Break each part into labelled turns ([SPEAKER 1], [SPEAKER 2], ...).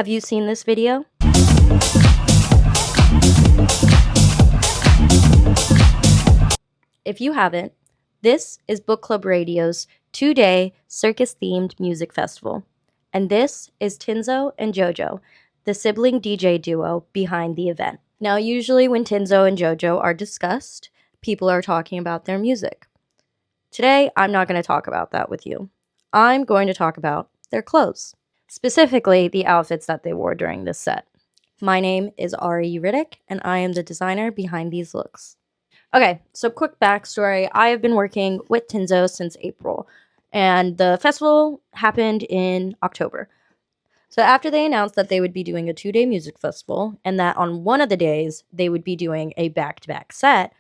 [SPEAKER 1] Have you seen this video? If you haven't, this is Book Club Radio's 2-day circus-themed music festival. And this is Tinzo and Jojo, the sibling DJ duo behind the event. Now, usually when Tinzo and Jojo are discussed, people are talking about their music. Today, I'm not going to talk about that with you. I'm going to talk about their clothes, specifically the outfits that they wore during this set. My name is Ari Riddick, and I am the designer behind these looks. Okay, so quick backstory. I have been working with Tinzo since April, and the festival happened in October. So after they announced that they would be doing a 2-day music festival, and that on one of the days they would be doing a back-to-back set,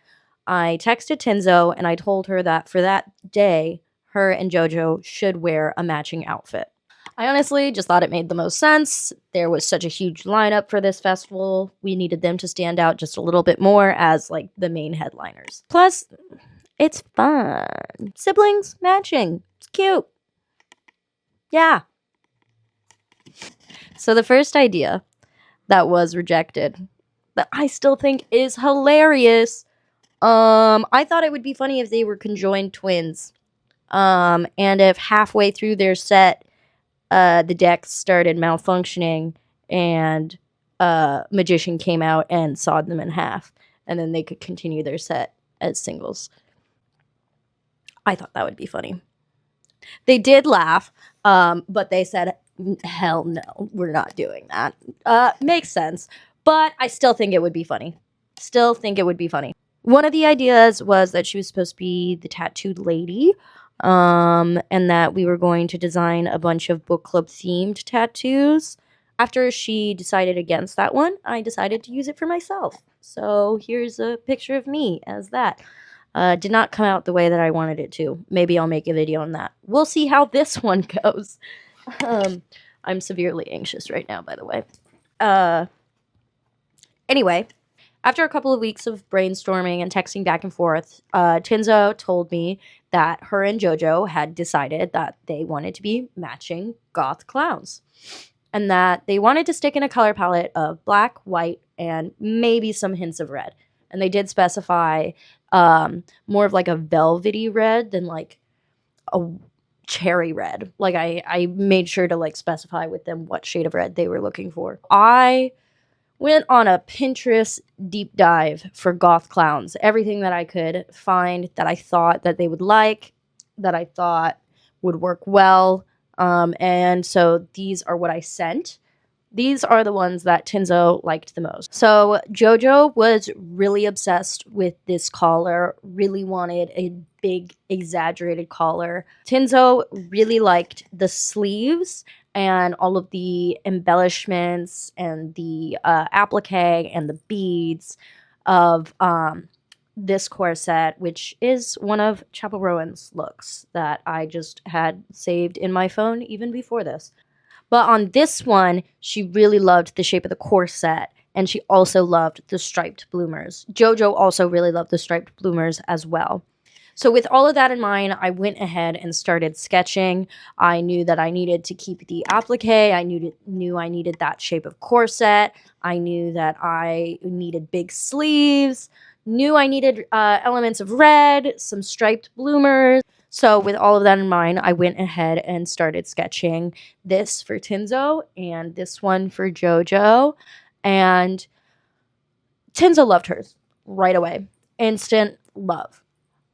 [SPEAKER 1] I texted Tinzo and I told her that for that day, her and Jojo should wear a matching outfit. I honestly just thought it made the most sense. There was such a huge lineup for this festival. We needed them to stand out just a little bit more as like the main headliners. Plus, it's fun. Siblings matching. It's cute. Yeah. So the first idea that was rejected, that I still think is hilarious. I thought it would be funny if they were conjoined twins. And if halfway through their set, the decks started malfunctioning and magician came out and sawed them in half, and then they could continue their set as singles. I thought that would be funny. They did laugh, but they said, hell no, we're not doing that. Makes sense, but I still think it would be funny. One of the ideas was that she was supposed to be the tattooed lady, and that we were going to design a bunch of book club themed tattoos. After she decided against that one, I decided to use it for myself. So here's a picture of me as that. Did not come out the way that I wanted it to. Maybe I'll make a video on that. We'll see how this one goes. I'm severely anxious right now, by the way. Anyway, after a couple of weeks of brainstorming and texting back and forth, Tinzo told me that her and Jojo had decided that they wanted to be matching goth clowns, and that they wanted to stick in a color palette of black, white, and maybe some hints of red. And they did specify more of like a velvety red than like a cherry red. Like I made sure to like specify with them what shade of red they were looking for. I went on a Pinterest deep dive for goth clowns. Everything that I could find that I thought that they would like, that I thought would work well. And so these are what I sent. These are the ones that Tinzo liked the most. So Jojo was really obsessed with this collar, really wanted a big exaggerated collar. Tinzo really liked the sleeves and all of the embellishments and the applique and the beads of this corset, which is one of Chapel Rowan's looks that I just had saved in my phone even before this. But on this one, she really loved the shape of the corset, and she also loved the striped bloomers. Jojo also really loved the striped bloomers as well. So with all of that in mind, I went ahead and started sketching. I knew that I needed to keep the applique. I knew I needed that shape of corset. I knew that I needed big sleeves. Knew I needed elements of red, some striped bloomers. So with all of that in mind, I went ahead and started sketching this for Tinzo and this one for Jojo. And Tinzo loved hers right away. Instant love.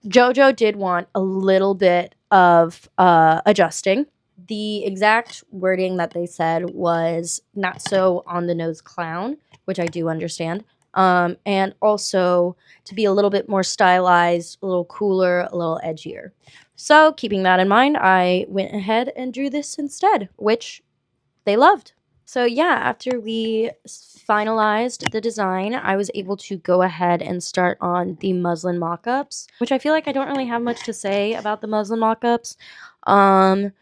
[SPEAKER 1] Jojo did want a little bit of adjusting. The exact wording that they said was not so on the nose clown, which I do understand. And also to be a little bit more stylized, a little cooler, a little edgier. So keeping that in mind, I went ahead and drew this instead, which they loved. So yeah, after we finalized the design, I was able to go ahead and start on the muslin mock-ups, which I feel like I don't really have much to say about the muslin mock-ups. The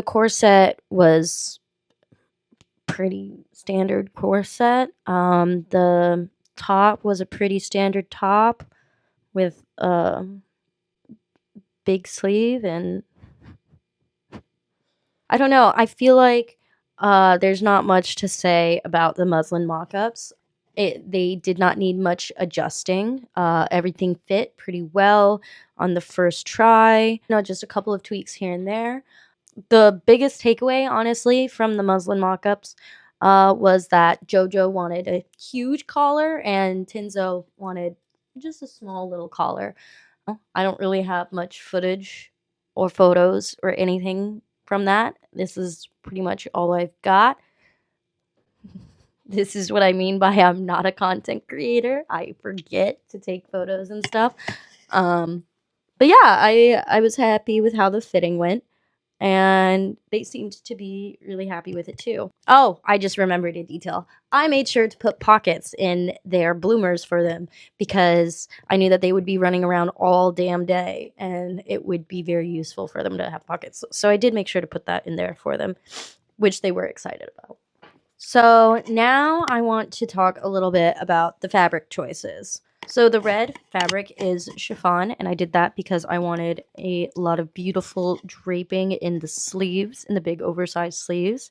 [SPEAKER 1] corset was pretty standard corset. The top was a pretty standard top with a big sleeve, and I don't know, I feel like There's not much to say about the muslin mock-ups. They did not need much adjusting. Everything fit pretty well on the first try. Just a couple of tweaks here and there. The biggest takeaway, honestly, from the muslin mock-ups was that Jojo wanted a huge collar and Tinzo wanted just a small little collar. I don't really have much footage or photos or anything from that. This is pretty much all I've got. This is what I mean by I'm not a content creator. I forget to take photos and stuff. But yeah, I was happy with how the fitting went, and they seemed to be really happy with it too. Oh, I just remembered a detail. I made sure to put pockets in their bloomers for them because I knew that they would be running around all damn day and it would be very useful for them to have pockets. So I did make sure to put that in there for them, which they were excited about. So now I want to talk a little bit about the fabric choices. So the red fabric is chiffon, and I did that because I wanted a lot of beautiful draping in the sleeves, in the big oversized sleeves.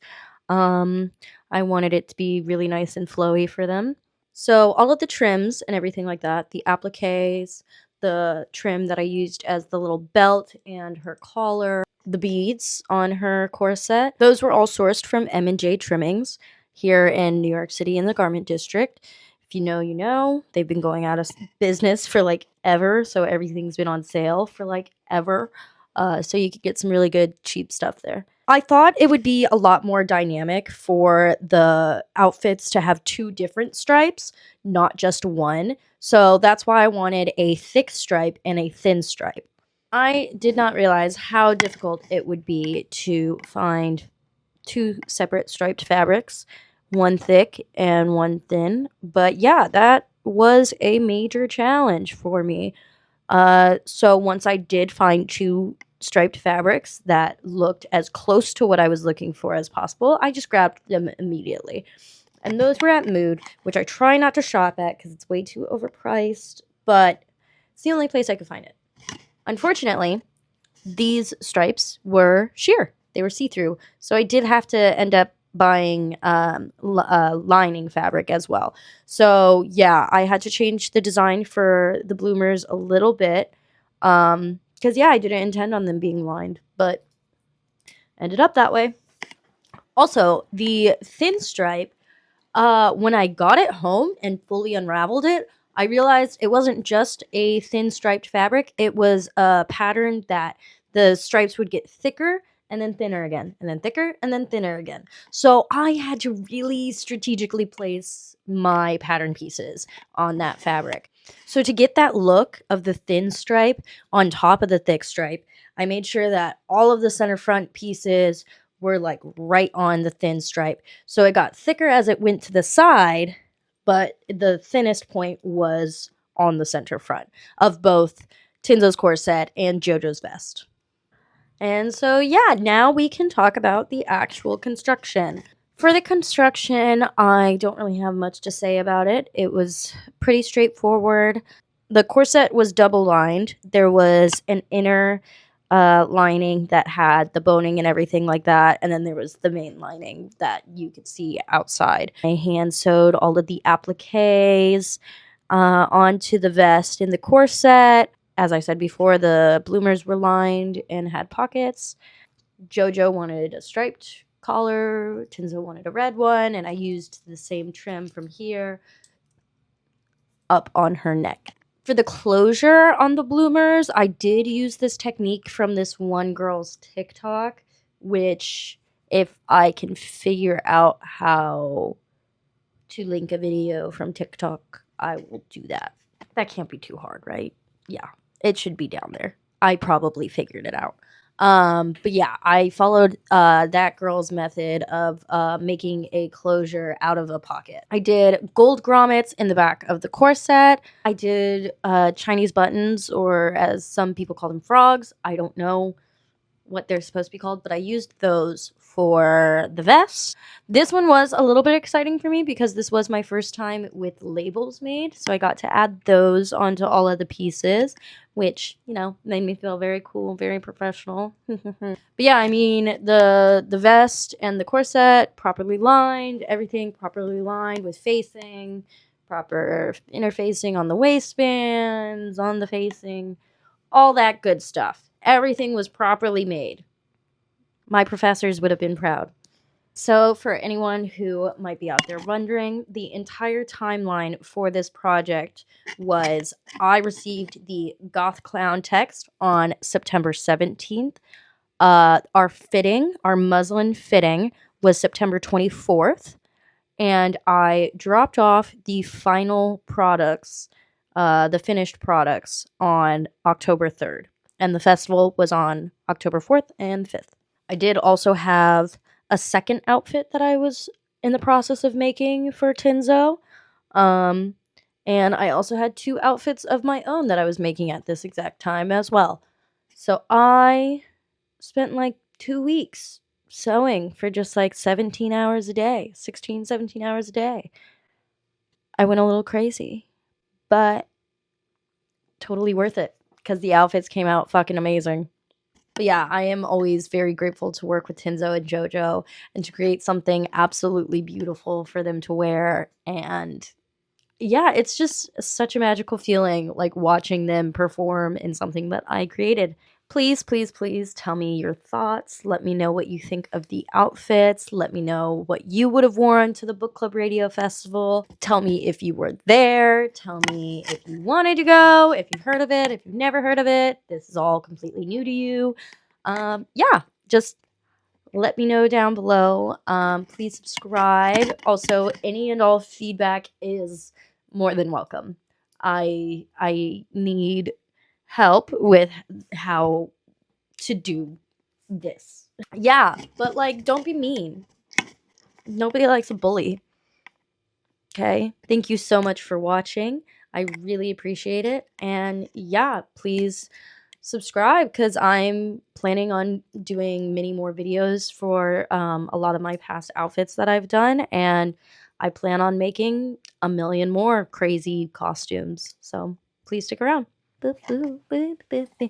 [SPEAKER 1] I wanted it to be really nice and flowy for them. So all of the trims and everything like that, the appliques, the trim that I used as the little belt and her collar, the beads on her corset, those were all sourced from M&J Trimmings here in New York City in the Garment District. If you know, you know. They've been going out of business for like ever, so everything's been on sale for like ever. So you could get some really good cheap stuff there. I thought it would be a lot more dynamic for the outfits to have two different stripes, not just one. So that's why I wanted a thick stripe and a thin stripe. I did not realize how difficult it would be to find two separate striped fabrics, one thick and one thin. But yeah, that was a major challenge for me. So once I did find two striped fabrics that looked as close to what I was looking for as possible, I just grabbed them immediately. And those were at Mood, which I try not to shop at because it's way too overpriced, but it's the only place I could find it. Unfortunately, these stripes were sheer. They were see-through. So I did have to end up buying lining fabric as well. So yeah, I had to change the design for the bloomers a little bit. Because yeah, I didn't intend on them being lined, but ended up that way. Also, the thin stripe, when I got it home and fully unraveled it, I realized it wasn't just a thin striped fabric. It was a pattern that the stripes would get thicker and then thinner again, and then thicker and then thinner again. So I had to really strategically place my pattern pieces on that fabric. So to get that look of the thin stripe on top of the thick stripe, I made sure that all of the center front pieces were like right on the thin stripe. So it got thicker as it went to the side, but the thinnest point was on the center front of both Tinzo's corset and Jojo's vest. And so, yeah, now we can talk about the actual construction. For the construction, I don't really have much to say about it. It was pretty straightforward. The corset was double lined. There was an inner lining that had the boning and everything like that, and then there was the main lining that you could see outside. I hand sewed all of the appliques onto the vest in the corset. As I said before, the bloomers were lined and had pockets. Jojo wanted a striped collar, Tinzo wanted a red one, and I used the same trim from here up on her neck. For the closure on the bloomers, I did use this technique from this one girl's TikTok, which if I can figure out how to link a video from TikTok, I will do that. That can't be too hard, right? Yeah, it should be down there. I probably figured it out. But yeah, I followed that girl's method of making a closure out of a pocket. I did gold grommets in the back of the corset. I did Chinese buttons, or as some people call them, frogs. I don't know. what they're supposed to be called, but I used those for the vest. This one was a little bit exciting for me because this was my first time with labels made, so I got to add those onto all of the pieces, which, you know, made me feel very cool, very professional. But yeah, I mean, the vest and the corset properly lined, everything properly lined with facing, proper interfacing on the waistbands, on the facing, all that good stuff. Everything was properly made. My professors would have been proud. So, for anyone who might be out there wondering, the entire timeline for this project was I received the Goth Clown text on September 17th. Our muslin fitting was September 24th. And I dropped off the final products, the finished products, on October 3rd. And the festival was on October 4th and 5th. I did also have a second outfit that I was in the process of making for Tinzo. Um, and I also had 2 outfits of my own that I was making at this exact time as well. So I spent like 2 weeks sewing for just like 17 hours a day, 16, 17 hours a day. I went a little crazy, but totally worth it because the outfits came out fucking amazing. But yeah, I am always very grateful to work with Tinzo and Jojo and to create something absolutely beautiful for them to wear. And yeah, it's just such a magical feeling, like watching them perform in something that I created. Please, please, please tell me your thoughts. Let me know what you think of the outfits. Let me know what you would have worn to the Book Club Radio Festival. Tell me if you were there. Tell me if you wanted to go, if you've heard of it, if you've never heard of it. This is all completely new to you. Yeah, just let me know down below. Please subscribe. Also, any and all feedback is more than welcome. I need help with how to do this. Yeah, but like, don't be mean. Nobody likes a bully. Okay? Thank you so much for watching. I really appreciate it. And yeah, please subscribe because I'm planning on doing many more videos for a lot of my past outfits that I've done. And I plan on making a million more crazy costumes. So please stick around. Boo, boo, boo, boo, boo.